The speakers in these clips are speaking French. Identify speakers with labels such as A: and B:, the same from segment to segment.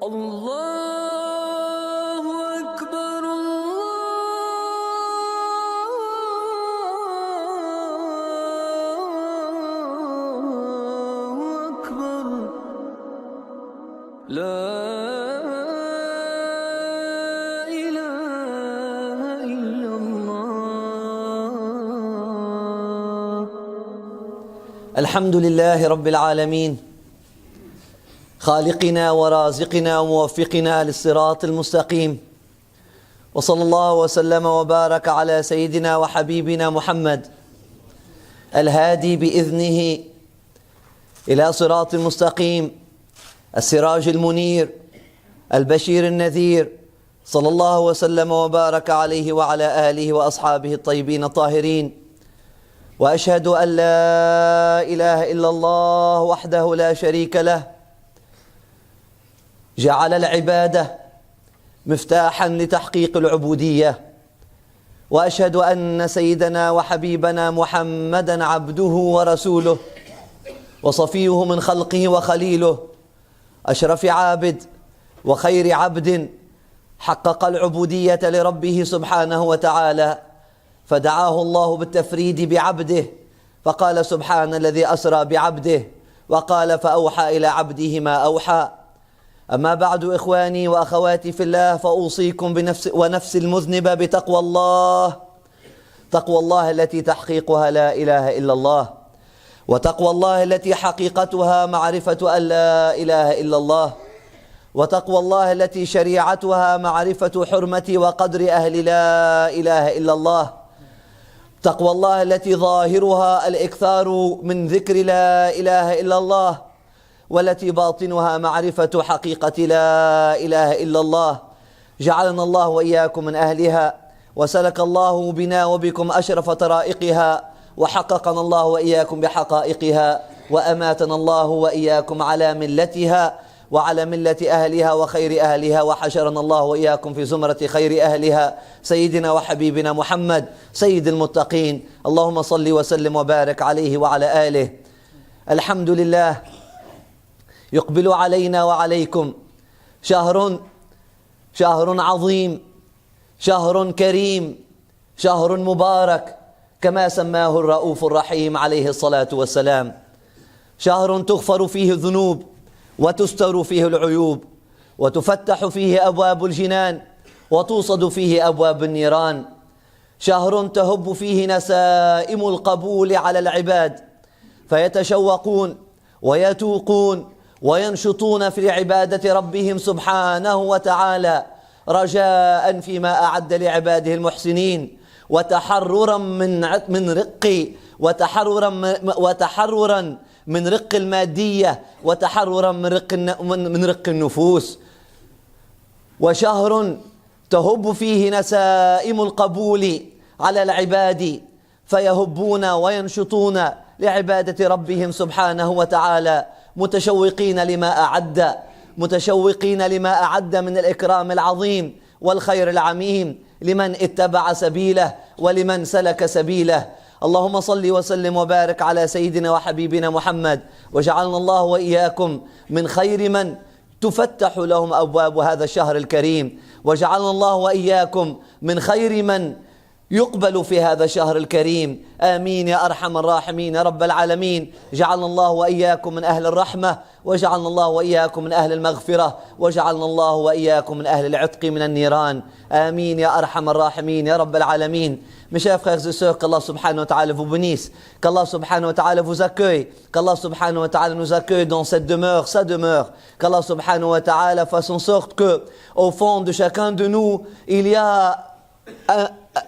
A: الله أكبر الله أكبر لا إله إلا الله.
B: الحمد لله رب العالمين خالقنا ورازقنا وموفقنا للصراط المستقيم، وصلى الله وسلم وبارك على سيدنا وحبيبنا محمد الهادي بإذنه إلى صراط المستقيم، السراج المنير، البشير النذير، صلى الله وسلم وبارك عليه وعلى آله وأصحابه الطيبين الطاهرين. وأشهد أن لا إله إلا الله وحده لا شريك له، جعل العبادة مفتاحا لتحقيق العبودية. وأشهد أن سيدنا وحبيبنا محمدا عبده ورسوله وصفيه من خلقه وخليله، أشرف عابد وخير عبد حقق العبودية لربه سبحانه وتعالى، فدعاه الله بالتفريد بعبده، فقال سبحان الذي أسرى بعبده، وقال فأوحى إلى عبده ما أوحى. أما بعد إخواني وأخواتي في الله، فأوصيكم ونفس المذنبة بتقوى الله، تقوى الله التي تحقيقها لا إله إلا الله، وتقوى الله التي حقيقتها معرفة أن لا إله إلا الله، وتقوى الله التي شريعتها معرفة حرمة وقدر أهل لا إله إلا الله، تقوى الله التي ظاهرها الإكثار من ذكر لا إله إلا الله، والتي باطنها معرفة حقيقة لا إله إلا الله. جعلنا الله وإياكم من أهلها، وسلك الله بنا وبكم أشرف طرائقها، وحققنا الله وإياكم بحقائقها، وأماتنا الله وإياكم على ملتها وعلى ملة أهلها وخير أهلها، وحشرنا الله وإياكم في زمرة خير أهلها، سيدنا وحبيبنا محمد سيد المتقين. اللهم صل وسلم وبارك عليه وعلى آله. الحمد لله، يقبل علينا وعليكم شهر عظيم، شهر كريم، شهر مبارك كما سماه الرؤوف الرحيم عليه الصلاة والسلام، شهر تغفر فيه الذنوب وتستر فيه العيوب، وتفتح فيه أبواب الجنان وتوصد فيه أبواب النيران، شهر تهب فيه نسائم القبول على العباد، فيتشوقون ويتوقون وينشطون في عبادة ربهم سبحانه وتعالى، رجاء فيما أعد لعباده المحسنين، وتحررا من رق المادية، وتحررا من رق النفوس. وشهر تهب فيه نسائم القبول على العباد، فيهبون وينشطون لعبادة ربهم سبحانه وتعالى، متشوقين لما أعد من الإكرام العظيم والخير العميم لمن اتبع سبيله ولمن سلك سبيله. اللهم صل وسلم وبارك على سيدنا وحبيبنا محمد، وجعلنا الله وإياكم من خير من تفتح لهم أبواب هذا الشهر الكريم، وجعلنا الله وإياكم من خير من يقبل في هذا الشهر الكريم. آمين يا أرحم الراحمين يا رب العالمين. جعلنا الله وإياكم من أهل الرحمة، وجعلنا الله وإياكم من أهل المغفرة، وجعلنا الله وإياكم من أهل العتق من النيران. آمين يا أرحم الراحمين يا رب العالمين. Mes chers frères et sœurs, qu'Allah subhanahu wa ta'ala vous bénisse, qu'Allah subhanahu wa ta'ala vous accueille, qu'Allah subhanahu wa ta'ala nous accueille dans cette demeure, sa demeure, qu'Allah subhanahu wa ta'ala fasse en sorte que, au fond de chacun de nous, il y a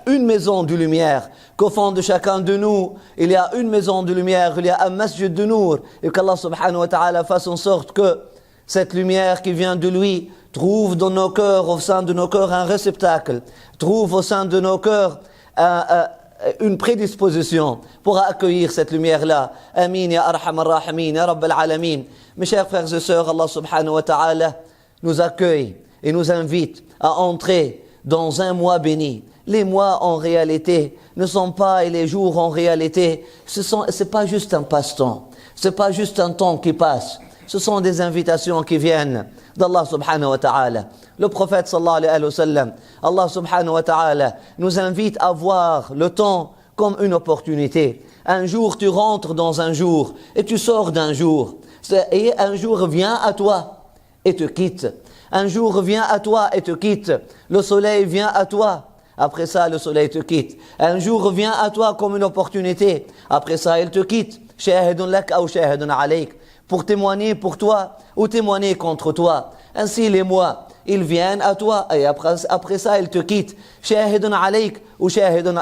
B: une maison de lumière, qu'au fond de chacun de nous, il y a une maison de lumière, il y a un masjid de nour, et qu'Allah subhanahu wa ta'ala fasse en sorte que cette lumière qui vient de lui trouve dans nos cœurs, au sein de nos cœurs, un réceptacle, trouve au sein de nos cœurs une prédisposition pour accueillir cette lumière-là. Amin ya arham ar-rahimin ya rabb al-alamin. Mes chers frères et sœurs, Allah subhanahu wa ta'ala nous accueille et nous invite à entrer dans un mois béni. Les mois en réalité ne sont pas, et les jours en réalité, c'est pas juste un passe-temps, c'est pas juste un temps qui passe. Ce sont des invitations qui viennent d'Allah subhanahu wa ta'ala. Le prophète sallallahu alayhi wa sallam, Allah subhanahu wa ta'ala nous invite à voir le temps comme une opportunité. Un jour tu rentres dans un jour et tu sors d'un jour. Et un jour vient à toi et te quitte. Un jour vient à toi et te quitte. Le soleil vient à toi. Après ça, le soleil te quitte. Un jour vient à toi comme une opportunité. Après ça, il te quitte. Shahidun lak ou shahidun alayk. Pour témoigner pour toi ou témoigner contre toi. Ainsi les mois, ils viennent à toi et après ça, ils te quittent. Shahidun alayk ou shahidun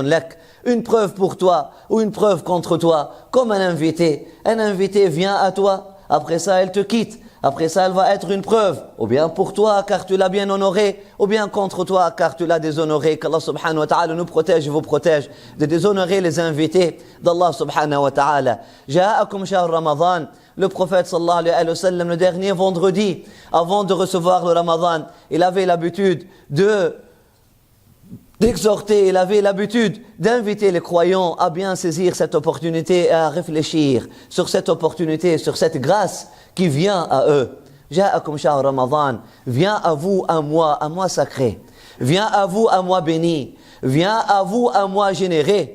B: lak. Une preuve pour toi ou une preuve contre toi. Comme un invité. Un invité vient à toi. Après ça, il te quitte. Après ça, elle va être une preuve, ou bien pour toi car tu l'as bien honoré, ou bien contre toi car tu l'as déshonoré. Qu'Allah subhanahu wa ta'ala nous protège et vous protège de déshonorer les invités d'Allah subhanahu wa ta'ala. Ja'akum shahr Ramadan. Le prophète sallallahu alayhi wa sallam, le dernier vendredi, avant de recevoir le Ramadan, il avait l'habitude d'exhorter, il avait l'habitude d'inviter les croyants à bien saisir cette opportunité et à réfléchir sur cette opportunité, sur cette grâce qui vient à eux. Ja'akum shahr Ramadan. Vient à vous un mois sacré. Vient à vous un mois béni. Vient à vous un mois généreux.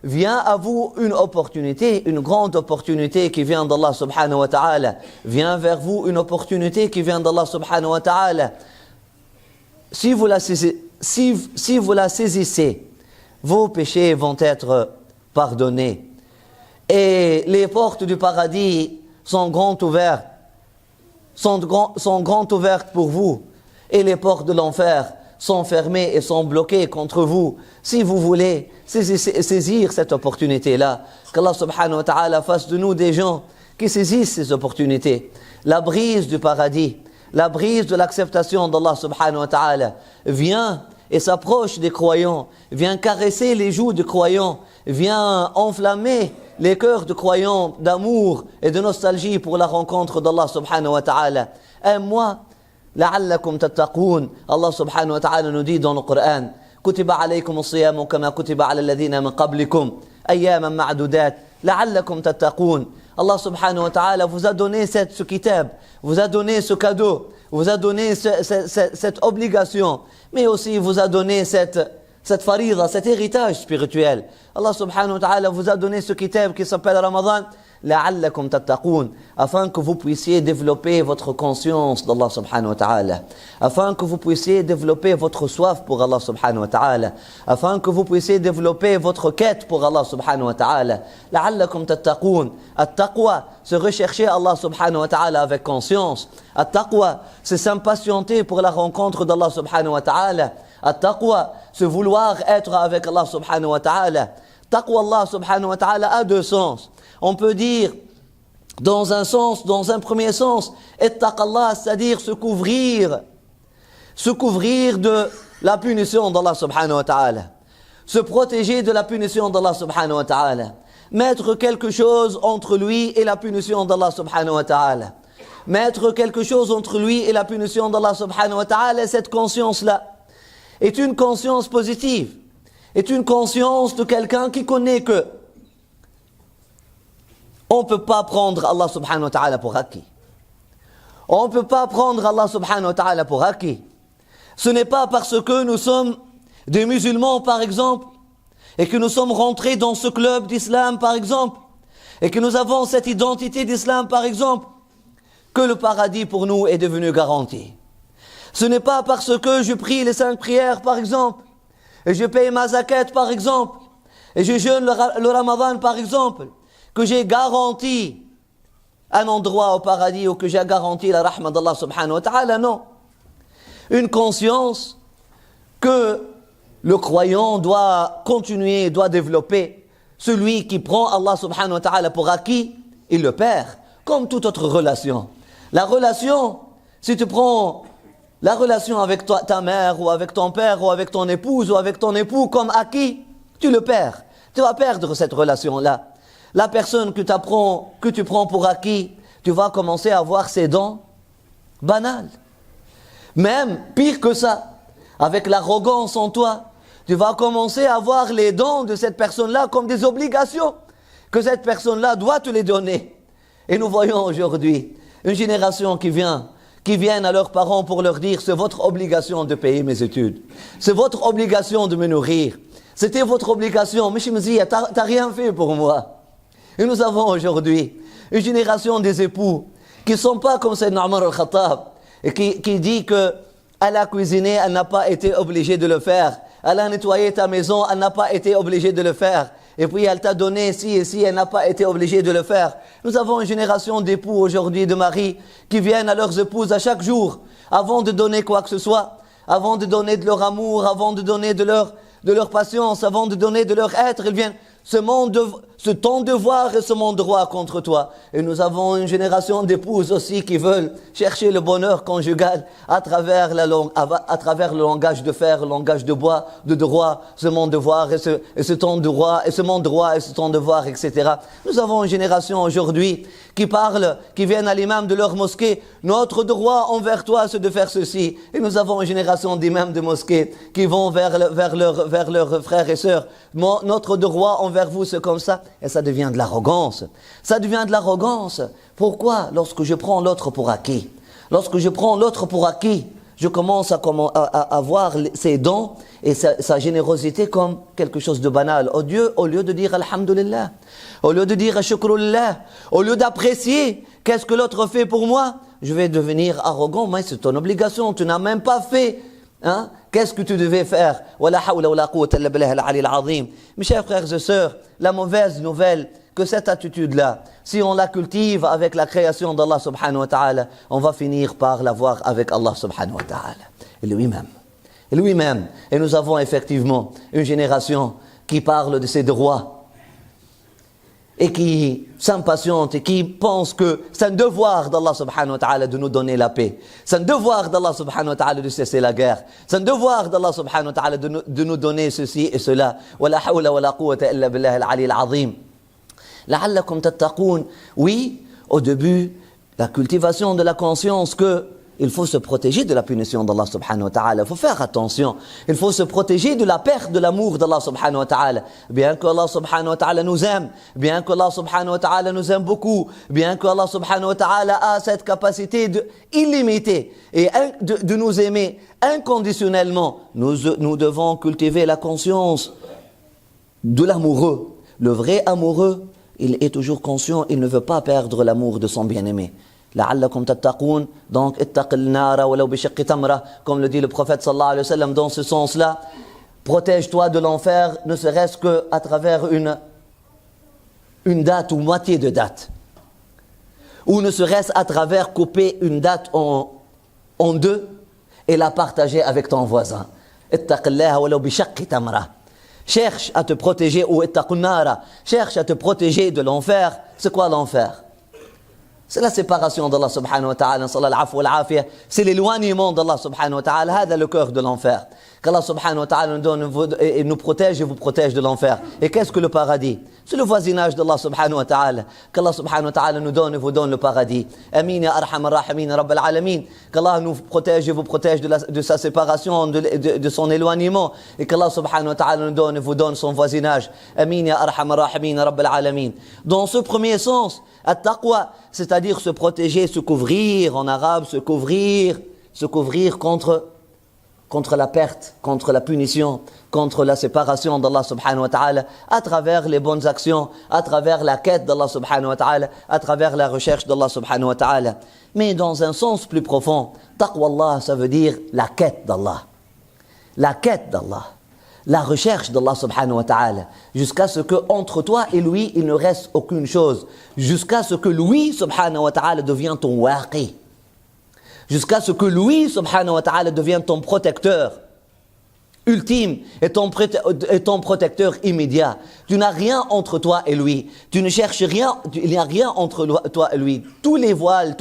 B: Vient à vous une opportunité, une grande opportunité qui vient d'Allah subhanahu wa ta'ala. Vient vers vous une opportunité qui vient d'Allah subhanahu wa ta'ala. Si vous la saisissez, vos péchés vont être pardonnés. Et les portes du paradis sont grandes ouvertes pour vous. Et les portes de l'enfer sont fermées et sont bloquées contre vous. Si vous voulez saisir cette opportunité-là, qu'Allah subhanahu wa ta'ala fasse de nous des gens qui saisissent ces opportunités. La brise du paradis, la brise de l'acceptation d'Allah subhanahu wa ta'ala vient et s'approche des croyants, vient caresser les joues des croyants, vient enflammer les cœurs de croyants d'amour et de nostalgie pour la rencontre d'Allah subhanahu wa ta'ala. Un mois, la'allakum tattaqoun. Allah subhanahu wa ta'ala nous dit dans le Coran, kutiba alaykum as-siyamu kama kutiba ala alladhina min qablikum ayyaman ma'dudat la'allakum tattaqoun. Allah subhanahu wa ta'ala vous a donné ce kitab, vous a donné ce cadeau, vous a donné cette obligation, mais aussi vous a donné cette farida, cet héritage spirituel. Allah subhanahu wa ta'ala vous a donné ce kitab qui s'appelle Ramadan, la'allakum tattaqoun, afin que vous puissiez développer votre conscience d'Allah subhanahu wa ta'ala, afin que vous puissiez développer votre soif pour Allah subhanahu wa ta'ala, afin que vous puissiez développer votre quête pour Allah subhanahu wa ta'ala. La'allakum tattaqoun. At-taqwa, c'est rechercher Allah subhanahu wa ta'ala avec conscience. At-taqwa, c'est s'impatienter pour la rencontre d'Allah subhanahu wa ta'ala. At-taqwa, c'est vouloir être avec Allah subhanahu wa ta'ala. Taqwa Allah subhanahu wa ta'ala a deux sens. On peut dire, dans un premier sens, ittaqallah, c'est-à-dire se couvrir de la punition d'Allah subhanahu wa ta'ala. Se protéger de la punition d'Allah subhanahu wa ta'ala. Mettre quelque chose entre lui et la punition d'Allah subhanahu wa ta'ala. Mettre quelque chose entre lui et la punition d'Allah subhanahu wa ta'ala, cette conscience-là est une conscience positive, est une conscience de quelqu'un qui connaît que on ne peut pas prendre Allah subhanahu wa ta'ala pour acquis. On ne peut pas prendre Allah subhanahu wa ta'ala pour acquis. Ce n'est pas parce que nous sommes des musulmans par exemple, et que nous sommes rentrés dans ce club d'islam par exemple, et que nous avons cette identité d'islam par exemple, que le paradis pour nous est devenu garanti. Ce n'est pas parce que je prie les 5 prières par exemple, et je paye ma zakat par exemple, et je jeûne le Ramadan par exemple, que j'ai garanti un endroit au paradis ou que j'ai garanti la rahma d'Allah subhanahu wa ta'ala, non. Une conscience que le croyant doit continuer, doit développer. Celui qui prend Allah subhanahu wa ta'ala pour acquis, il le perd, comme toute autre relation. La relation, si tu prends la relation avec ta mère ou avec ton père ou avec ton épouse ou avec ton époux comme acquis, tu le perds. Tu vas perdre cette relation-là. La personne que tu prends pour acquis, tu vas commencer à voir ses dons banales. Même pire que ça, avec l'arrogance en toi, tu vas commencer à voir les dons de cette personne-là comme des obligations, que cette personne-là doit te les donner. Et nous voyons aujourd'hui une génération qui viennent à leurs parents pour leur dire « c'est votre obligation de payer mes études, c'est votre obligation de me nourrir, c'était votre obligation, mais je me dis, t'as rien fait pour moi ». Et nous avons aujourd'hui une génération des époux qui ne sont pas comme Sayyidina Omar al-Khattab, et qui dit qu'elle a cuisiné, elle n'a pas été obligée de le faire. Elle a nettoyé ta maison, elle n'a pas été obligée de le faire. Et puis elle t'a donné ci et ci, elle n'a pas été obligée de le faire. Nous avons une génération d'époux aujourd'hui, de maris, qui viennent à leurs épouses à chaque jour, avant de donner quoi que ce soit, avant de donner de leur amour, avant de donner de leur patience, avant de donner de leur être, ils viennent. Ce ton devoir et ce mon droit contre toi. Et nous avons une génération d'épouses aussi qui veulent chercher le bonheur conjugal à travers le langage de fer, le langage de bois, de droit, ce mon devoir et ce ton droit, et ce mon droit et ce ton devoir, etc. Nous avons une génération aujourd'hui qui viennent à l'imam de leur mosquée, notre droit envers toi c'est de faire ceci. Et nous avons une génération d'imams de mosquée qui vont vers leurs frères et sœurs. Notre droit envers vous c'est comme ça. Et ça devient de l'arrogance. Ça devient de l'arrogance. Pourquoi? Lorsque je prends l'autre pour acquis. Lorsque je prends l'autre pour acquis, je commence à voir ses dons et sa générosité comme quelque chose de banal. Au lieu de dire Alhamdulillah, au lieu de dire Shukrullah, au lieu d'apprécier qu'est-ce que l'autre fait pour moi, je vais devenir arrogant. Mais c'est ton obligation, tu n'as même pas fait. Hein? Qu'est-ce que tu devais faire? Mes chers frères et sœurs, la mauvaise nouvelle, que cette attitude-là, si on la cultive avec la création d'Allah subhanahu wa ta'ala, on va finir par l'avoir avec Allah subhanahu wa ta'ala. Et lui-même. Et nous avons effectivement une génération qui parle de ses droits et qui s'impatiente et qui pense que c'est un devoir d'Allah subhanahu wa ta'ala de nous donner la paix. C'est un devoir d'Allah subhanahu wa ta'ala de cesser la guerre. C'est un devoir d'Allah subhanahu wa ta'ala de nous donner ceci et cela. Wa la hawla wa la quwwata illa billah al-ali al-azim. La'allakum tattaqoun. Oui, au début, la cultivation de la conscience que il faut se protéger de la punition d'Allah subhanahu wa ta'ala. Il faut faire attention. Il faut se protéger de la perte de l'amour d'Allah subhanahu wa ta'ala. Bien que Allah subhanahu wa ta'ala nous aime, bien que Allah subhanahu wa ta'ala nous aime beaucoup, bien que Allah subhanahu wa ta'ala a cette capacité illimitée et de nous aimer inconditionnellement, nous devons cultiver la conscience de l'amoureux. Le vrai amoureux, il est toujours conscient, il ne veut pas perdre l'amour de son bien-aimé. لعلكم تتقون, donc اتق النار ولو بشق تمرة, comme le dit le prophète sallallahu alayhi wa sallam. Dans ce sens-là, protège-toi de l'enfer, ne serait-ce qu'à travers une date ou moitié de date, ou ne serait-ce à travers couper une date en deux et la partager avec ton voisin. اتق الله ولو بشق تمرة. Cherche à te protéger, ou اتق النار, cherche à te protéger de l'enfer. C'est quoi l'enfer? C'est la séparation d'Allah subhanahu wa ta'ala, c'est l'éloignement d'Allah subhanahu wa ta'ala, c'est le cœur de l'enfer. Qu'Allah subhanahu wa ta'ala nous protège et vous protège de l'enfer. Et qu'est-ce que le paradis? C'est le voisinage d'Allah subhanahu wa ta'ala. Qu'Allah subhanahu wa ta'ala nous donne et vous donne le paradis. Amin ya arham ar-rahimin rabbal alamin. Qu'Allah nous protège et vous protège de sa séparation, de son éloignement. Et qu'Allah subhanahu wa ta'ala nous donne et vous donne son voisinage. Amin ya arham ar-rahimin rabbal alamin. Dans ce premier sens, at-taqwa, c'est-à-dire se protéger, se couvrir, en arabe, se couvrir contre la perte, contre la punition, contre la séparation d'Allah subhanahu wa ta'ala, à travers les bonnes actions, à travers la quête d'Allah subhanahu wa ta'ala, à travers la recherche d'Allah subhanahu wa ta'ala. Mais dans un sens plus profond, taqwa Allah, ça veut dire la quête d'Allah. La quête d'Allah. La recherche d'Allah subhanahu wa ta'ala, jusqu'à ce que entre toi et lui, il ne reste aucune chose. Jusqu'à ce que lui subhanahu wa ta'ala devienne ton waqi. Jusqu'à ce que lui subhanahu wa ta'ala devienne ton protecteur ultime et ton protecteur immédiat. Tu n'as rien entre toi et lui. Tu ne cherches rien, il n'y a rien entre toi et lui. Toutes les voiles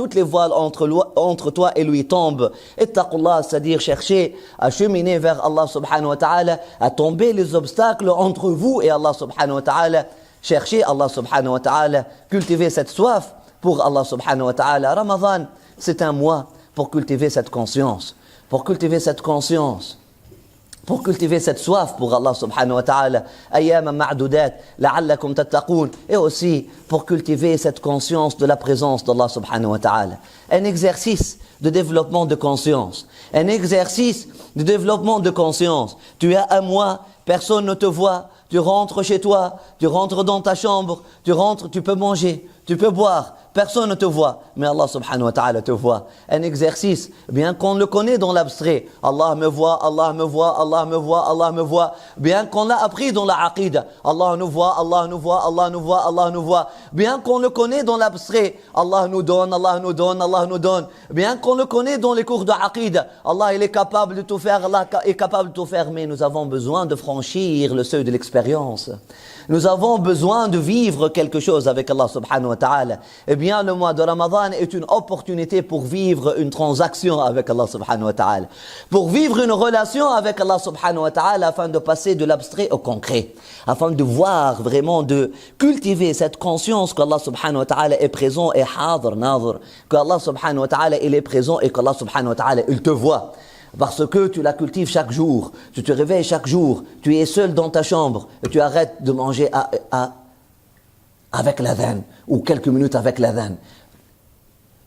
B: entre toi et lui tombent. Ittaqullah, c'est-à-dire chercher à cheminer vers Allah subhanahu wa ta'ala, à tomber les obstacles entre vous et Allah subhanahu wa ta'ala. Chercher Allah subhanahu wa ta'ala, cultiver cette soif pour Allah subhanahu wa ta'ala. Ramadan, c'est un mois pour cultiver cette conscience. Pour cultiver cette conscience pour cultiver cette soif pour Allah subhanahu wa ta'ala, ayyam ma'dudat, la'allakum tattaqoun, et aussi pour cultiver cette conscience de la présence d'Allah subhanahu wa ta'ala. Un exercice de développement de conscience, un exercice de développement de conscience. Tu as un mois, personne ne te voit, tu rentres chez toi, tu rentres dans ta chambre, tu peux manger, tu peux boire, personne ne te voit, mais Allah subhanahu wa ta'ala te voit. Un exercice, bien qu'on le connaît dans l'abstrait, Allah me voit, Allah me voit, Allah me voit, Allah me voit, bien qu'on l'a appris dans la aqida, Allah nous voit, Allah nous voit, Allah nous voit, Allah nous voit, bien qu'on le connaît dans l'abstrait, Allah nous donne, Allah nous donne, Allah nous donne, bien qu'on le connaît dans les cours de aqida, Allah il est capable de tout faire, Allah est capable de tout faire, mais nous avons besoin de franchir le seuil de l'expérience. Nous avons besoin de vivre quelque chose avec Allah subhanahu wa ta'ala. Eh bien, le mois de Ramadan est une opportunité pour vivre une transaction avec Allah subhanahu wa ta'ala. Pour vivre une relation avec Allah subhanahu wa ta'ala afin de passer de l'abstrait au concret. Afin de voir vraiment, de cultiver cette conscience qu'Allah subhanahu wa ta'ala est présent et hadr, nadr. Qu'Allah subhanahu wa ta'ala il est présent et qu'Allah subhanahu wa ta'ala il te voit. Parce que tu la cultives chaque jour, tu te réveilles chaque jour, tu es seul dans ta chambre et tu arrêtes de manger avec l'adhan ou quelques minutes avec l'adhan.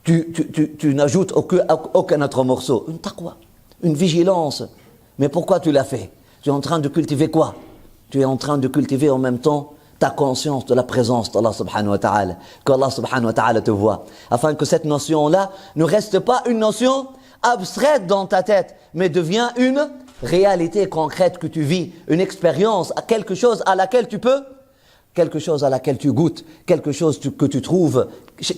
B: Tu n'ajoutes aucun autre morceau. Une taqwa, une vigilance. Mais pourquoi tu l'as fait? Tu es en train de cultiver quoi? Tu es en train de cultiver en même temps ta conscience de la présence d'Allah subhanahu wa ta'ala. Qu'Allah subhanahu wa ta'ala te voit. Afin que cette notion-là ne reste pas une notion abstraite dans ta tête, mais devient une réalité concrète que tu vis, une expérience, quelque chose à laquelle tu peux, quelque chose à laquelle tu goûtes, quelque chose que tu trouves,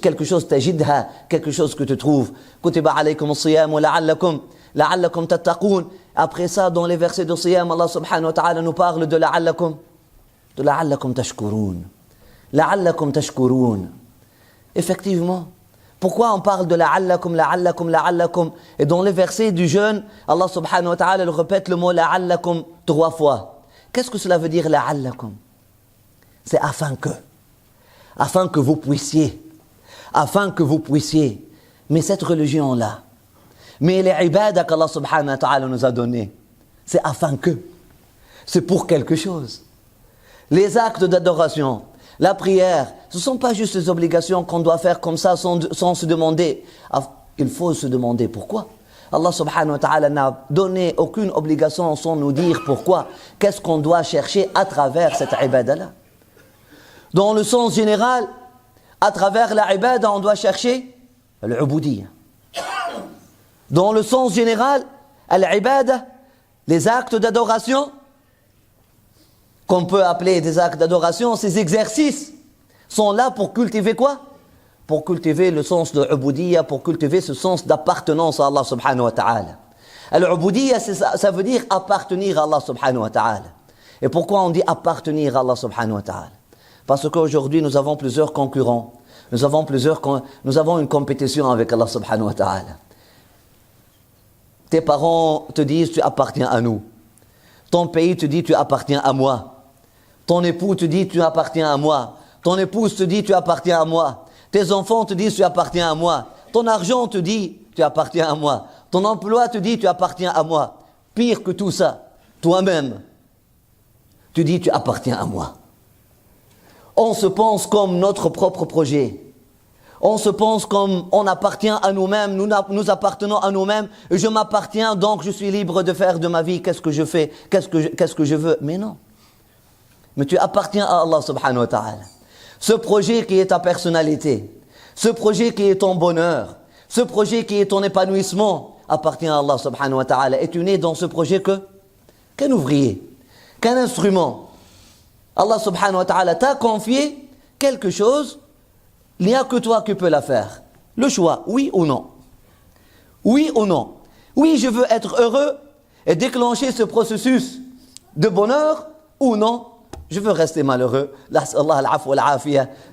B: quelque chose tajidha, quelque chose que tu trouves. Kutiba alaykum as-siyam wa la'allakum tattaqoun. Après ça, dans les versets de siyam, Allah subhanahu wa ta'ala nous parle de la'allakum tashkurun. La'allakum tashkurun. Effectivement. Pourquoi on parle de la'allakum, la'allakum, la'allakum? Et dans les versets du jeûne, Allah subhanahu wa ta'ala il répète le mot la'allakum 3 fois. Qu'est-ce que cela veut dire la'allakum? C'est afin que vous puissiez. Mais cette religion-là, mais les ibadah qu'Allah subhanahu wa ta'ala nous a donnés, c'est afin que. C'est pour quelque chose. Les actes d'adoration, la prière, ce ne sont pas juste des obligations qu'on doit faire comme ça sans se demander. Il faut se demander pourquoi. Allah subhanahu wa ta'ala n'a donné aucune obligation sans nous dire pourquoi. Qu'est-ce qu'on doit chercher à travers cette ibadah-là? Dans le sens général, à travers la ibadah, on doit chercher l'ubudiyya. Dans le sens général, l'ibadah, les actes d'adoration, qu'on peut appeler des actes d'adoration, ces exercices sont là pour cultiver quoi? Pour cultiver le sens de l'ubudiyya, pour cultiver ce sens d'appartenance à Allah subhanahu wa ta'ala. L'ubudiyya, ça veut dire appartenir à Allah subhanahu wa ta'ala. Et pourquoi on dit appartenir à Allah subhanahu wa ta'ala? Parce qu'aujourd'hui, nous avons plusieurs concurrents. Nous avons une compétition avec Allah subhanahu wa ta'ala. Tes parents te disent, tu appartiens à nous. Ton pays te dit, tu appartiens à moi. Ton époux te dit, tu appartiens à moi. Ton épouse te dit, tu appartiens à moi. Tes enfants te disent, tu appartiens à moi. Ton argent te dit, tu appartiens à moi. Ton emploi te dit, tu appartiens à moi. Pire que tout ça, toi-même, tu dis, tu appartiens à moi. On se pense comme notre propre projet. On se pense comme on appartient à nous-mêmes, nous appartenons à nous-mêmes, et je m'appartiens, donc je suis libre de faire de ma vie qu'est-ce que je fais, qu'est-ce que je veux. Mais non. Mais tu appartiens à Allah subhanahu wa ta'ala. Ce projet qui est ta personnalité, ce projet qui est ton bonheur, ce projet qui est ton épanouissement, appartient à Allah subhanahu wa ta'ala. Et tu n'es dans ce projet qu'un ouvrier, qu'un instrument. Allah subhanahu wa ta'ala t'a confié quelque chose. Il n'y a que toi qui peux la faire. Le choix, oui ou non. Oui ou non. Oui, je veux être heureux et déclencher ce processus de bonheur, ou non, je veux rester malheureux.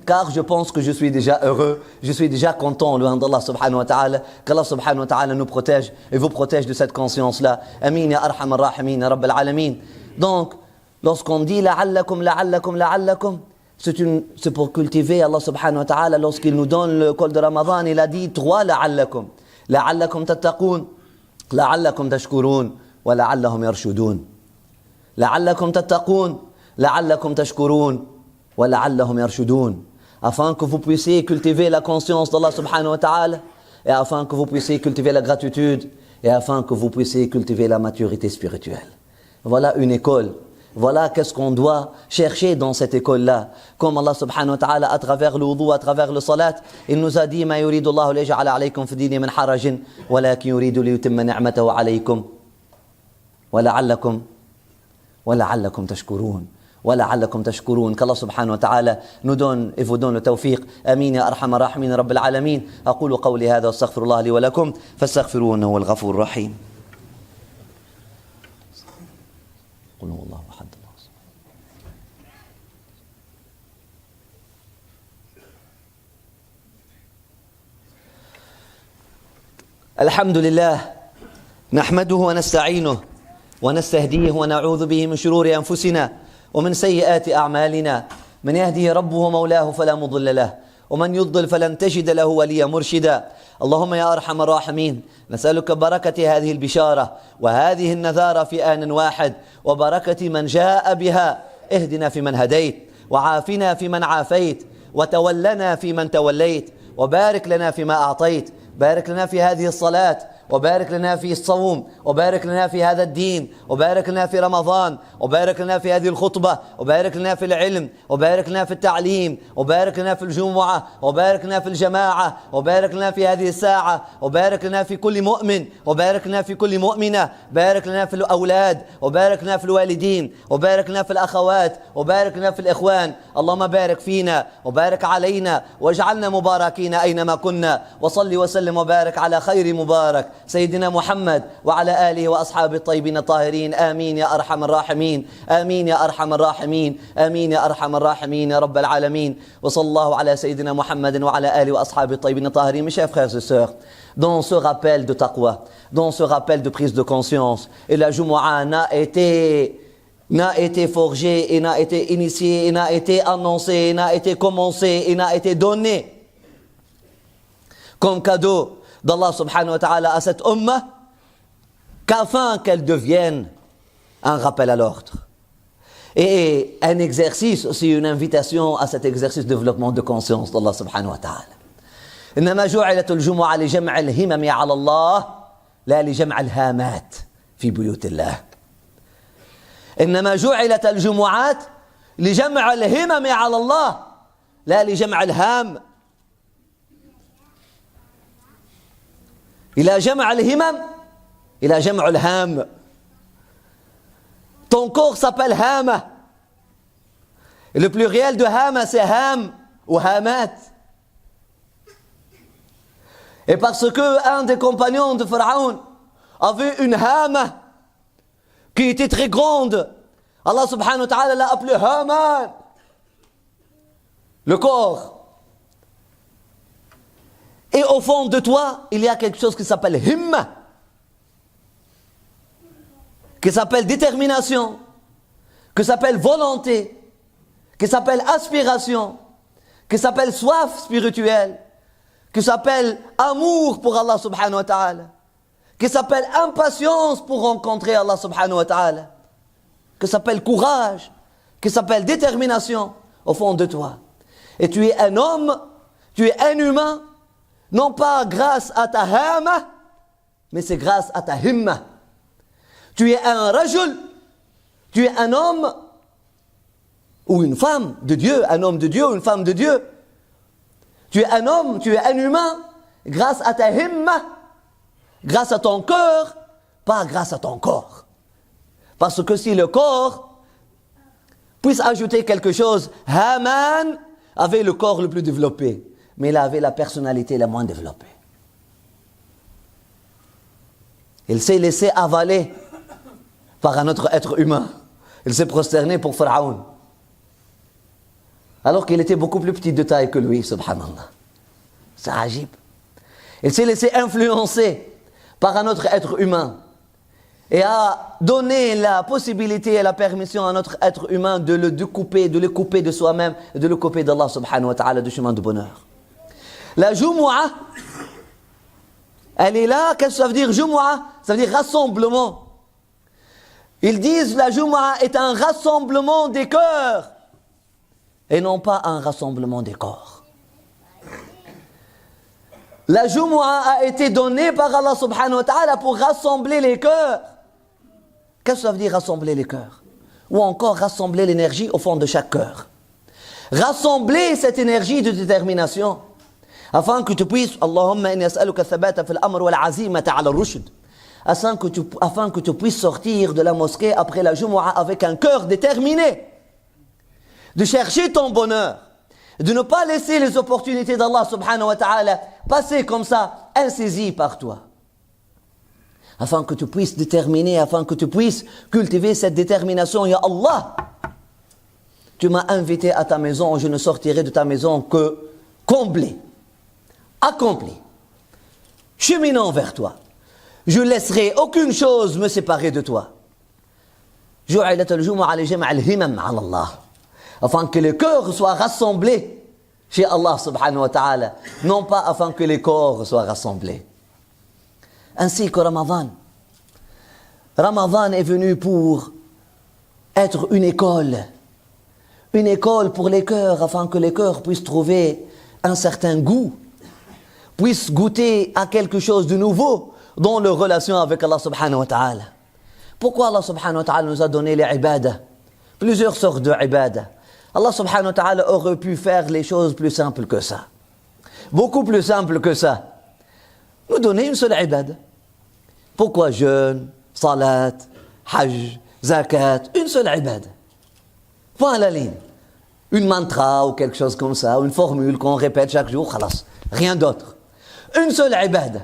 B: Car je pense que je suis déjà heureux, je suis déjà content, loin d'Allah subhanahu wa ta'ala. Qu'Allah subhanahu wa ta'ala nous protège et vous protège de cette conscience-là. Amin ya arham ar-rahimin ya rabbal alamin. Donc, lorsqu'on dit la'allakum, la'allakum, la'allakum, c'est pour cultiver Allah subhanahu wa ta'ala. Lorsqu'il nous donne le col de Ramadan, il a dit 3 la'allakum tattaqoun, la'allakum tashkurun wa la'allahum yarshudun. لعلكم تتقون لعلكم تشكرون ولعلهم يرشدون, afin que vous puissiez cultiver la conscience d'Allah subhanahu wa ta'ala, et afin que vous puissiez cultiver la gratitude, et afin que vous puissiez cultiver la maturité spirituelle. Voilà une école. Voilà qu'est-ce qu'on doit chercher dans cette école-là. Comme Allah subhanahu wa ta'ala, à travers le wudu, à travers le salat, il nous a dit ما يريد الله ليجعل عليكم في الدين من حرج ولكن يريد ليتم نعمته عليكم ولعلكم تشكرون ولعلكم تشكرون. qu'Allah subhanahu wa ta'ala nous donne et vous donne le tawfiq. آمين يا أرحم الراحمين رب العالمين. أقول قولي هذا واستغفر الله لي ولكم فاستغفروه إنه هو الغفور الرحيم. قل هو الله أحد الله الصمد. الحمد لله نحمده ونستعينه ونستهديه ونعوذ به من شرور أنفسنا ومن سيئات أعمالنا. من يهده ربه مولاه فلا مضل له ومن يضلل فلن تجد له وليا مرشدا. اللهم يا أرحم الراحمين نسألك بركة هذه البشارة وهذه النذارة في آن واحد وبركة من جاء بها. اهدنا في من هديت وعافنا في من عافيت وتولنا في من توليت وبارك لنا فيما أعطيت. بارك لنا في هذه الصلاة وبارك لنا في الصوم وبارك لنا في هذا الدين وبارك لنا في رمضان وبارك لنا في هذه الخطبة وبارك لنا في العلم وبارك لنا في التعليم وبارك لنا في الجمعة وبارك لنا في الجماعة وبارك لنا في هذه الساعة وبارك لنا في كل مؤمن وبارك لنا في كل مؤمنة. بارك لنا في الأولاد وبارك لنا في الوالدين وبارك لنا في الأخوات وبارك لنا في الإخوان. اللهم بارك فينا وبارك علينا واجعلنا مباركين أينما كنا. وصلي وسلم وبارك على خير مبارك سيدنا محمد وعلى آله وأصحابه الطيبين الطاهرين. آمين يا أرحم الراحمين آمين يا أرحم الراحمين آمين يا أرحم الراحمين يا رب العالمين. وصلى الله على سيدنا محمد وعلى آله وأصحابه الطيبين الطاهرين. Mes chers frères et sœurs, dans ce rappel de taqwa, dans ce rappel de prise de conscience, et la Jumu'ah n'a été forgée, et n'a été initiée, et n'a été annoncée, et n'a été commencée, et n'a été donnée comme cadeau d'Allah subhanahu wa ta'ala à cette ummah qu'afin qu'elle devienne un rappel à l'ordre et un exercice aussi, une invitation à cet exercice de développement de conscience d'Allah subhanahu wa ta'ala. إنما جعلت الجمعة لجمع الهمم على الله لا لجمع الهامات في بيوت الله. إنما جعلت الجمعات لجمع الهمم على الله لا لجمع الهام. إلى جمع الهمم إلى جمع الهام. Ton corps s'appelle hama. Et le pluriel de hama c'est ham ou hamat. Et parce que un des compagnons de Pharaon avait une hama qui était très grande, Allah subhanahu wa ta'ala l'a appelé Haman. Le corps. Et au fond de toi, il y a quelque chose qui s'appelle himma, qui s'appelle détermination, qui s'appelle volonté, qui s'appelle aspiration, qui s'appelle soif spirituelle, qui s'appelle amour pour Allah subhanahu wa ta'ala, qui s'appelle impatience pour rencontrer Allah subhanahu wa ta'ala, qui s'appelle courage, qui s'appelle détermination au fond de toi. Et tu es un homme, tu es un humain, non pas grâce à ta hama, mais c'est grâce à ta himma. Tu es un rajul, tu es un homme ou une femme de Dieu, un homme de Dieu ou une femme de Dieu. Tu es un homme, tu es un humain, grâce à ta himma, grâce à ton cœur, pas grâce à ton corps. Parce que si le corps puisse ajouter quelque chose, Haman avait le corps le plus développé, mais il avait la personnalité la moins développée. Il s'est laissé avaler par un autre être humain. Il s'est prosterné pour Pharaon. Alors qu'il était beaucoup plus petit de taille que lui, subhanallah. C'est ajib. Il s'est laissé influencer par un autre être humain et a donné la possibilité et la permission à notre être humain de le couper de soi-même et de le couper d'Allah subhanahu wa ta'ala du chemin du bonheur. La Jumu'ah, elle est là. Qu'est-ce que ça veut dire Jumu'ah? Ça veut dire rassemblement. Ils disent la Jumu'ah est un rassemblement des cœurs et non pas un rassemblement des corps. La Jumu'ah a été donnée par Allah subhanahu wa ta'ala pour rassembler les cœurs. Qu'est-ce que ça veut dire rassembler les cœurs? Ou encore rassembler l'énergie au fond de chaque cœur. Rassembler cette énergie de détermination afin que tu puisses, Allahumma inni as'aluka thabata fil amr wal azimata ala rushd, afin que tu puisses sortir de la mosquée après la Jumu'ah avec un cœur déterminé, de chercher ton bonheur, de ne pas laisser les opportunités d'Allah subhanahu wa ta'ala passer comme ça, insaisies par toi. Afin que tu puisses déterminer, afin que tu puisses cultiver cette détermination. Ya Allah, tu m'as invité à ta maison, je ne sortirai de ta maison que comblé, accompli, cheminant vers toi. Je ne laisserai aucune chose me séparer de toi. جعلت الجمعة لجمع الهمم على الله. Afin que le cœur soit rassemblé chez Allah subhanahu wa ta'ala, non pas afin que les corps soient rassemblés. Ainsi que Ramadan. Ramadan est venu pour être une école pour les cœurs, afin que les cœurs puissent trouver un certain goût, puissent goûter à quelque chose de nouveau dans leur relation avec Allah subhanahu wa ta'ala. Pourquoi Allah subhanahu wa ta'ala nous a donné les ibadah? Plusieurs sortes de ibadah. Allah subhanahu wa ta'ala aurait pu faire les choses plus simples que ça. Beaucoup plus simples que ça. Nous donner une seule ibadah. Pourquoi jeûne, salat, hajj, zakat, une seule ibadah? Point à la ligne. Une mantra ou quelque chose comme ça, une formule qu'on répète chaque jour, khalas, rien d'autre. Une seule ibadah.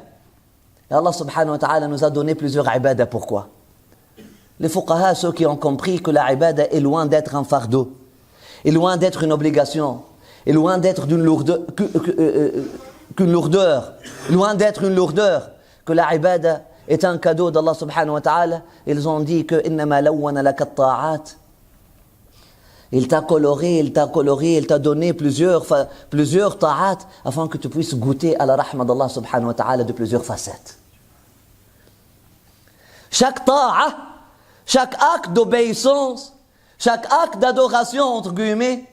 B: Et Allah subhanahu wa ta'ala nous a donné plusieurs ibadah. Pourquoi? Les fuqaha, ceux qui ont compris que la ibadah est loin d'être un fardeau, est loin d'être une obligation, est loin d'être qu'une lourdeur, loin d'être une lourdeur, que la ibadah est un cadeau d'Allah subhanahu wa ta'ala, ils ont dit que innama lawwana laka at-ta'at. Il t'a coloré, il t'a donné plusieurs ta'at afin que tu puisses goûter à la rahma d'Allah subhanahu wa ta'ala de plusieurs facettes. Chaque ta'a, chaque acte d'obéissance, chaque acte d'adoration, entre guillemets,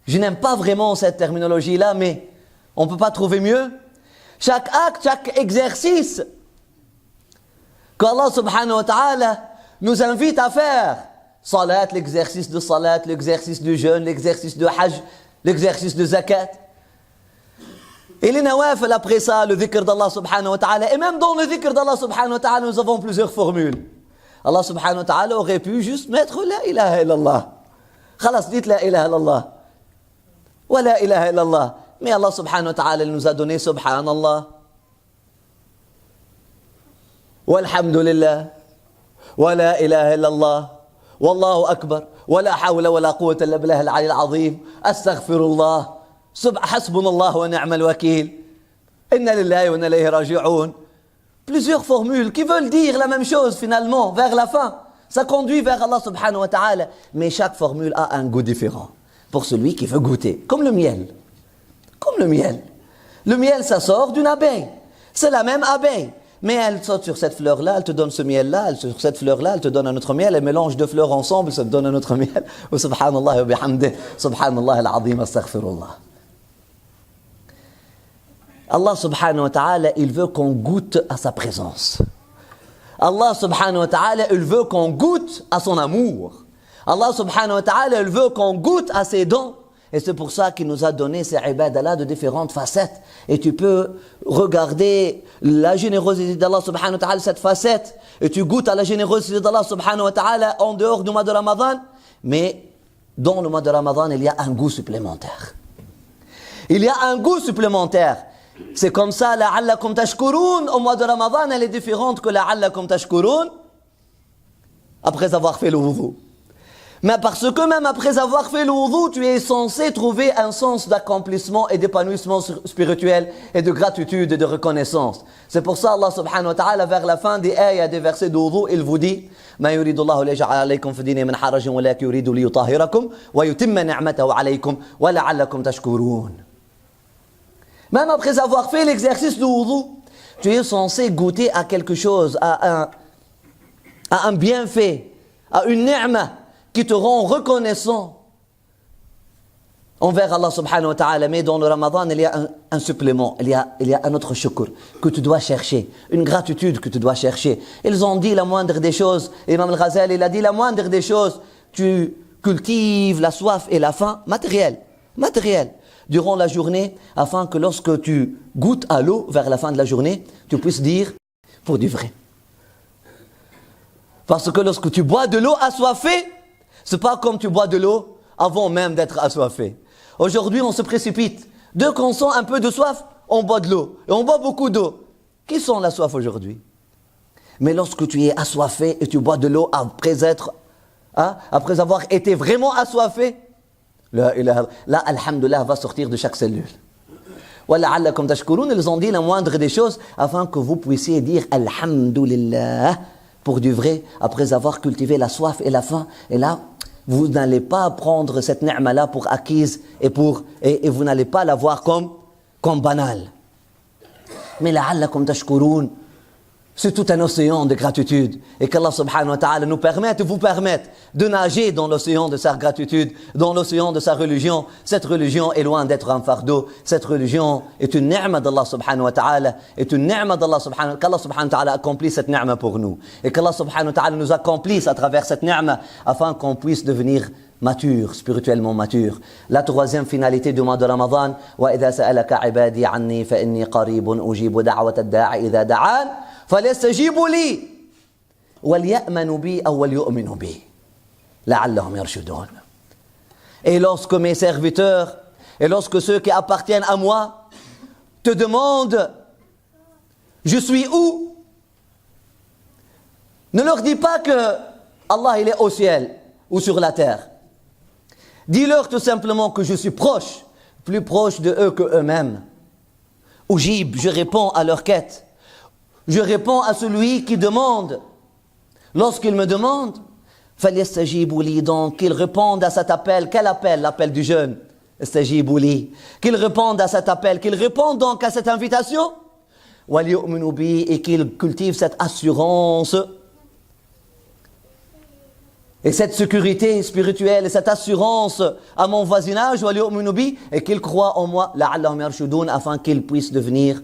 B: je n'aime pas vraiment cette terminologie-là, mais on ne peut pas trouver mieux. Chaque acte, chaque exercice qu'Allah subhanahu wa ta'ala nous invite à faire, salat, l'exercice de salat, l'exercice de jeûne, l'exercice de hajj, l'exercice de zakat. Et les nawafil après ça, le dhikr d'Allah subhanahu wa ta'ala. Et même dans le dhikr d'Allah subhanahu wa ta'ala, nous avons plusieurs formules. Allah subhanahu wa ta'ala aurait pu juste mettre la ilaha illallah. Khalas, dites la ilaha illallah. Wa la ilaha illallah. Mais Allah subhanahu wa ta'ala nous a donné subhanallah. Walhamdulillah. Wa la ilaha illallah. Wallahu akbar. Wa la hawla wa la quwwata illa billah al-ali al-azim. Astaghfirullah. Hasbunallah wa ni'mal wakil. Inna lillahi wa inna ilayhi raji'un. Plusieurs formules qui veulent dire la même chose finalement, vers la fin. Ça conduit vers Allah subhanahu wa ta'ala. Mais chaque formule a un goût différent. Pour celui qui veut goûter. Comme le miel. Comme le miel. Le miel, ça sort d'une abeille. C'est la même abeille. Mais elle saute sur cette fleur-là, elle te donne ce miel-là, sur cette fleur-là, elle te donne un autre miel, elle mélange deux fleurs ensemble, ça te donne un autre miel. Ou subhanallah wa bihamdih, subhanallah al-azim, astaghfirullah. Allah subhanahu wa ta'ala, il veut qu'on goûte à sa présence. Allah subhanahu wa ta'ala, il veut qu'on goûte à son amour. Allah subhanahu wa ta'ala, il veut qu'on goûte à ses dons. Et c'est pour ça qu'il nous a donné ces ibadah-là de différentes facettes. Et tu peux regarder la générosité d'Allah subhanahu wa ta'ala, cette facette. Et tu goûtes à la générosité d'Allah subhanahu wa ta'ala en dehors du mois de Ramadan. Mais dans le mois de Ramadan, il y a un goût supplémentaire. Il y a un goût supplémentaire. C'est comme ça, la'allakum tashkurun, au mois de Ramadan, elle est différente que la'allakum tashkurun après avoir fait le wudu. Mais parce que même après avoir fait le wudu, tu es censé trouver un sens d'accomplissement et d'épanouissement spirituel et de gratitude et de reconnaissance. C'est pour ça Allah subhanahu wa ta'ala, vers la fin des ayats, des versets de wudu, il vous dit ما يريد الله ليجعل عليكم في الدين من حرج ولكن يريد ليطهركم ويتم نعمته عليكم ولعلكم تشكرون. Même après avoir fait l'exercice de wudu, tu es censé goûter à quelque chose, à à un bienfait, à une ni'ma qui te rend reconnaissant envers Allah subhanahu wa ta'ala. Mais dans le Ramadan, il y a un supplément, il y a un autre shukr que tu dois chercher, une gratitude que tu dois chercher. Ils ont dit la moindre des choses, Imam Al-Ghazali, il a dit la moindre des choses, tu cultives la soif et la faim matérielle, durant la journée, afin que lorsque tu goûtes à l'eau vers la fin de la journée, tu puisses dire pour du vrai. Parce que lorsque tu bois de l'eau assoiffée, c'est pas comme tu bois de l'eau avant même d'être assoiffé. Aujourd'hui, on se précipite. Dès qu'on sent un peu de soif, on boit de l'eau. Et on boit beaucoup d'eau. Qui sent la soif aujourd'hui? Mais lorsque tu es assoiffé et tu bois de l'eau après avoir été vraiment assoiffé, là, alhamdoulilah, va sortir de chaque cellule. وَلَعَلَّكُمْ تَشْكُرُونَ, ils ont dit la moindre des choses afin que vous puissiez dire alhamdoulilah pour du vrai, après avoir cultivé la soif et la faim. Et là, vous n'allez pas prendre cette ni'ma-là pour acquise et vous n'allez pas la voir comme banale. Mais la'allakum tashkurun, c'est tout un océan de gratitude. Et qu'Allah subhanahu wa ta'ala nous permette et vous permette de nager dans l'océan de sa gratitude, dans l'océan de sa religion. Cette religion est loin d'être un fardeau. Cette religion est une ni'ma d'Allah subhanahu wa ta'ala. Est une ni'ma d'Allah subhanahu wa ta'ala. Qu'Allah subhanahu wa ta'ala accomplit cette ni'ma pour nous. Et qu'Allah subhanahu wa ta'ala nous accomplisse à travers cette ni'ma afin qu'on puisse devenir mature, spirituellement mature. La troisième finalité du mois de Ramadan, وَإِذَا سَأَلَكَ عِبَادِي عَنِّي فَإِنِّي قَرِيبٌ أُجِيبُ دَعْوَةَ الدَّاعِ إِذَا دَعَانِ فَلْيَسْتَجِيبُوا لِي وَلْيَأْمَنُوا بِي أَوْ وَلْيُؤْمِنُوا بِي لَعَلَّهُمْ يَرْشُدُونَ. Et lorsque mes serviteurs, et lorsque ceux qui appartiennent à moi te demandent je suis où, ne leur dis pas que Allah il est au ciel ou sur la terre. Dis-leur tout simplement que je suis proche, plus proche de eux que eux-mêmes. Oujib, je réponds à leur quête. Je réponds à celui qui demande. Lorsqu'il me demande, فَلْيَسْتَجِيبُوا لِي, donc qu'ils répondent à cet appel. Quel appel? L'appel du jeûne. استجيبوا لي. Qu'ils répondent à cet appel, qu'ils répondent donc à cette invitation. وَلْيُؤْمِنُوا بِي, et qu'ils cultivent cette assurance et cette sécurité spirituelle et cette assurance à mon voisinage, et qu'ils croient en moi, afin qu'ils puissent devenir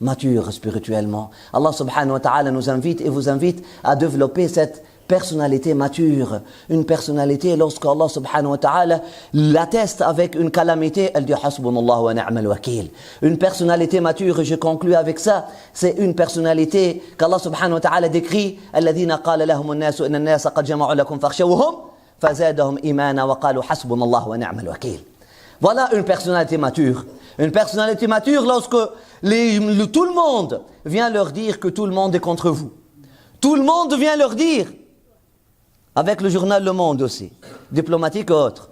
B: matures spirituellement. Allah subhanahu wa ta'ala nous invite et vous invite à développer cette personnalité mature. Une personnalité, lorsque Allah subhanahu wa ta'ala l'atteste avec une calamité, elle dit hasbunallah wa ni'mal wakil. Une personnalité mature, et je conclus avec ça, c'est une personnalité qu'Allah subhanahu wa ta'ala décrit, alladhina qala lahum an-nasu inna an-nasa qad jama'u lakum fakhshawhum fazadahum imana wa qalu hasbunallah wa ni'mal wakil. Voilà une personnalité mature. Une personnalité mature lorsque tout le monde vient leur dire que tout le monde est contre vous. Tout le monde vient leur dire, avec le journal Le Monde aussi, diplomatique et autres,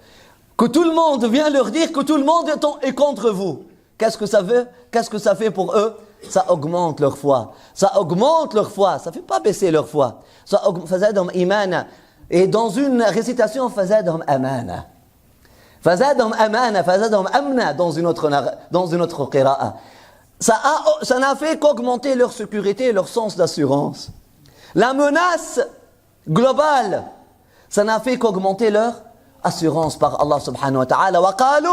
B: que tout le monde vient leur dire que tout le monde est contre vous. Qu'est-ce que ça veut? Qu'est-ce que ça fait pour eux? Ça augmente leur foi. Ça augmente leur foi. Ça ne fait pas baisser leur foi. Ça fazadhum imana. Et dans une récitation, fazadhum amana. Fazadhum amana, fazadhum amna, dans une autre qira'a. Ça n'a fait qu'augmenter leur sécurité et leur sens d'assurance. La menace globale, ça n'a fait qu'augmenter leur assurance par Allah subhanahu wa ta'ala. Wa qalu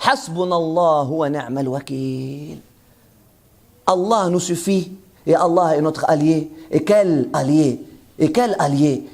B: hasbunallahu wa ni'mal wakil. Allah nous suffit et Allah est notre allié. Et quel allié? Et quel allié?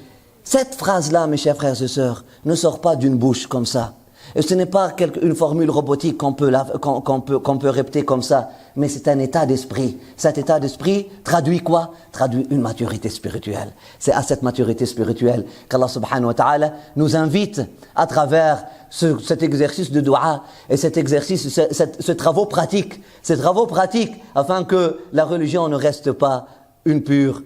B: Cette phrase-là, mes chers frères et sœurs, ne sort pas d'une bouche comme ça. Et ce n'est pas une formule robotique qu'on peut répéter comme ça, mais c'est un état d'esprit. Cet état d'esprit traduit quoi? Traduit une maturité spirituelle. C'est à cette maturité spirituelle qu'Allah subhanahu wa ta'ala nous invite à travers cet exercice de dua et cet exercice, ce travaux pratiques, afin que la religion ne reste pas une pure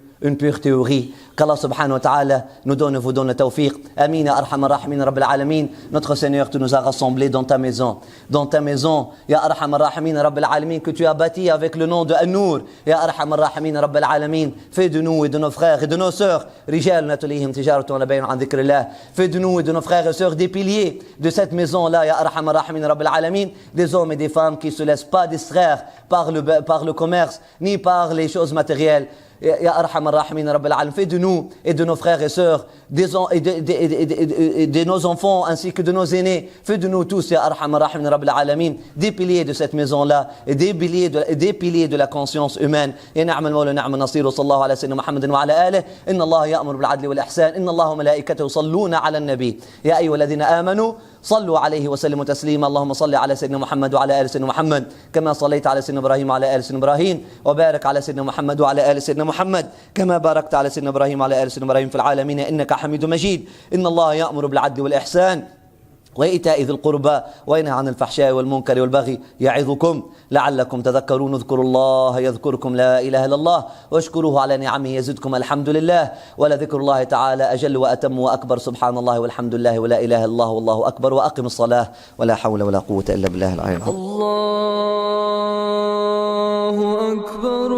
B: théorie. Qu'Allah subhanahu wa ta'ala nous vous donne le tawfiq. Amin, arhamar rahimin, rabbil alamin. Notre Seigneur, tu nous as rassemblés dans ta maison. Dans ta maison, ya arhamar rahimin, rabbil alamin, que tu as bâti avec le nom de An-Nour. Ya arhamar rahimin, rabbil alamin. Fais de nous et de nos frères et de nos sœurs, rijal natulihim tijaratun la bayn an dhikrillah. Fais de nous et de nos frères et sœurs des piliers de cette maison-là, ya arhamar rahimin, rabbil alamin. Des hommes et des femmes qui ne se laissent pas distraire par le commerce, ni par les choses matérielles. Ya arhamar rahimin, rabbil alamin. Fais de nous et de nos frères et sœurs, de nos enfants ainsi que de nos aînés. Fais de nous tous, Ya Arhamar Rahimin Rabbil Alamin, des piliers de cette maison-là et des piliers de la conscience humaine. Ya Ni'mal Mawla Ni'mal Nasir, sallallahu ala sayyidina Muhammadin wa ala alihi. Inna Allah ya'muru bil 'adli wal ihsan. Inna Allah wa malaikatahu yusalluna 'ala an-nabi. Ya ayyuhalladhina amanu صلوا عليه وسلموا تسليما. اللهم صل على سيدنا محمد وعلى آل سيدنا محمد كما صليت على سيدنا إبراهيم وعلى آل سيدنا إبراهيم وبارك على سيدنا محمد وعلى آل سيدنا محمد كما باركت على سيدنا إبراهيم وعلى آل سيدنا إبراهيم في العالمين إنك حميد مجيد. إن الله يأمر بالعدل والإحسان وإيتاء ذي القربى وينهى عن الفحشاء والمنكر والبغي يعظكم لعلكم تذكرون. اذكروا الله يذكركم، لا إله إلا الله، واشكروه على نعمه يزدكم، الحمد لله، ولذكر الله تعالى أجل وأتم وأكبر. سبحان الله والحمد لله ولا إله إلا الله والله أكبر. وأقم الصلاة ولا حول ولا قوة إلا بالله العلي العظيم.
A: الله أكبر.